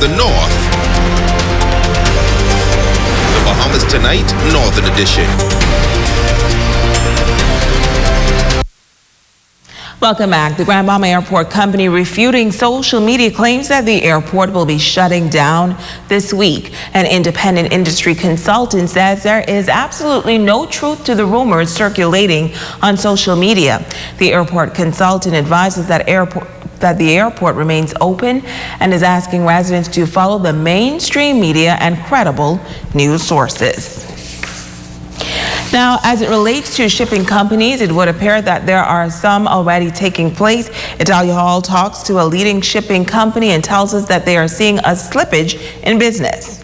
the north. The Bahamas Tonight, Northern Edition. Welcome back. The Grand Bahama Airport Company refuting social media claims that the airport will be shutting down this week. An independent industry consultant says there is absolutely no truth to the rumors circulating on social media. The airport consultant advises that the airport remains open and is asking residents to follow the mainstream media and credible news sources. Now, as it relates to shipping companies, it would appear that there are some already taking place. Italia Hall talks to a leading shipping company and tells us that they are seeing a slippage in business.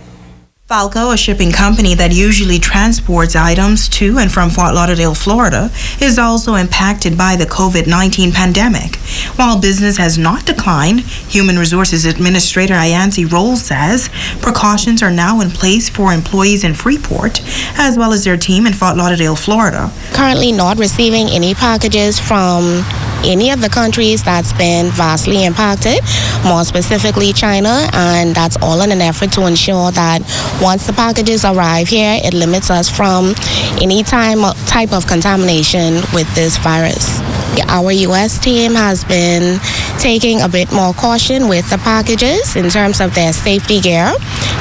Falco, a shipping company that usually transports items to and from Fort Lauderdale, Florida, is also impacted by the COVID-19 pandemic. While business has not declined, Human Resources Administrator Ayansi Rolls says precautions are now in place for employees in Freeport, as well as their team in Fort Lauderdale, Florida. Currently not receiving any packages from any of the countries that's been vastly impacted, more specifically China, and that's all in an effort to ensure that once the packages arrive here, it limits us from any type of contamination with this virus. Our U.S. team has been taking a bit more caution with the packages in terms of their safety gear,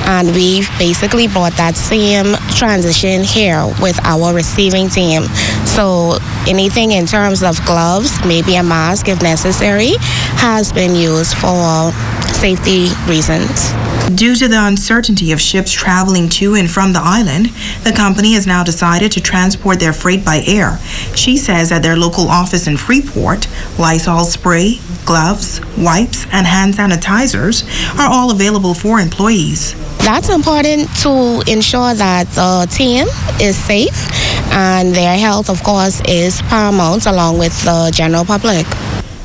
and we've basically brought that same transition here with our receiving team. So anything in terms of gloves, maybe a mask if necessary, has been used for safety reasons. Due to the uncertainty of ships traveling to and from the island, the company has now decided to transport their freight by air. She says at their local office in Freeport, Lysol spray, gloves, wipes, and hand sanitizers are all available for employees. That's important to ensure that the team is safe and their health, of course, is paramount along with the general public.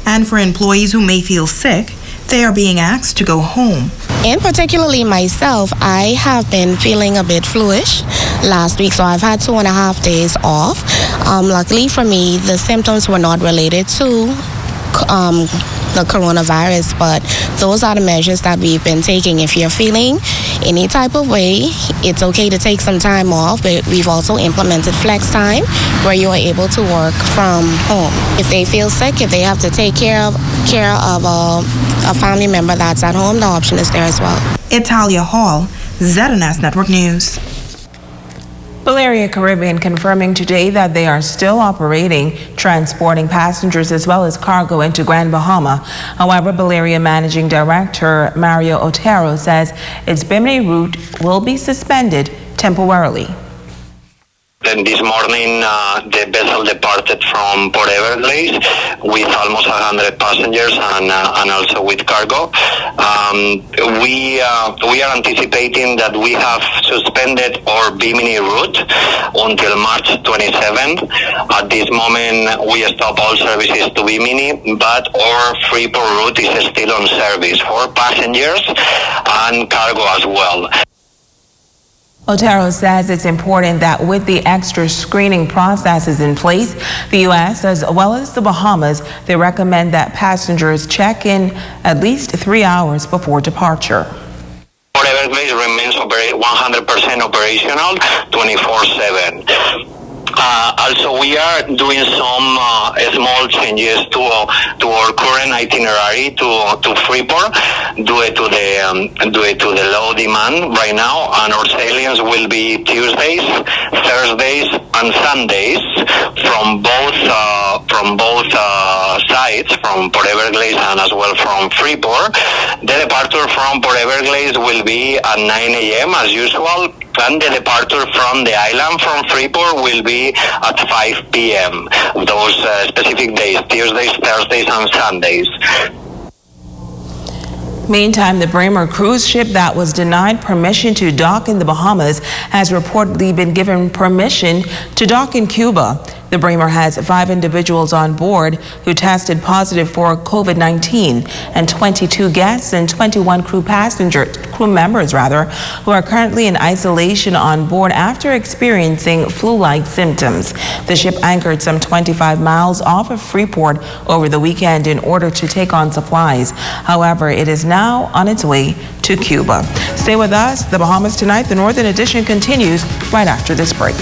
And for employees who may feel sick, they are being asked to go home. And particularly myself, I have been feeling a bit fluish last week, so I've had 2.5 days off. Luckily for me, the symptoms were not related to the coronavirus, but those are the measures that we've been taking. If you're feeling any type of way, it's okay to take some time off, but we've also implemented flex time where you are able to work from home. If they feel sick, if they have to take care of a family member that's at home, the option is there as well. Italia Hall, ZNS Network News. Valeria Caribbean confirming today that they are still operating, transporting passengers as well as cargo into Grand Bahama. However, Valeria Managing Director Mario Otero says its Bimini route will be suspended temporarily. Then this morning, the vessel departed from Port Everglades with almost 100 passengers and also with cargo. We are anticipating that we have suspended our Bimini route until March 27th. At this moment, we stop all services to Bimini, but our Freeport route is still on service for passengers and cargo as well. Otero says it's important that with the extra screening processes in place, the U.S. as well as the Bahamas, they recommend that passengers check in at least 3 hours before departure. Port Everglades remains 100% operational 24/7. Also, we are doing some small changes to our current itinerary to Freeport due to the low demand right now, and our sailings will be Tuesdays, Thursdays, and Sundays from both sides, from Port Everglades and as well from Freeport. The departure from Port Everglades will be at 9 a.m. as usual, and the departure from the island from Freeport will be at 5 p.m. Those specific days, Tuesdays, Thursdays, and Sundays. Meantime, the Bremer cruise ship that was denied permission to dock in the Bahamas has reportedly been given permission to dock in Cuba. The Bremer has 5 individuals on board who tested positive for COVID-19 and 22 guests and 21 crew passengers who are currently in isolation on board after experiencing flu-like symptoms. The ship anchored some 25 miles off of Freeport over the weekend in order to take on supplies. However, it is now on its way to Cuba. Stay with us. The Bahamas Tonight, the Northern Edition continues right after this break.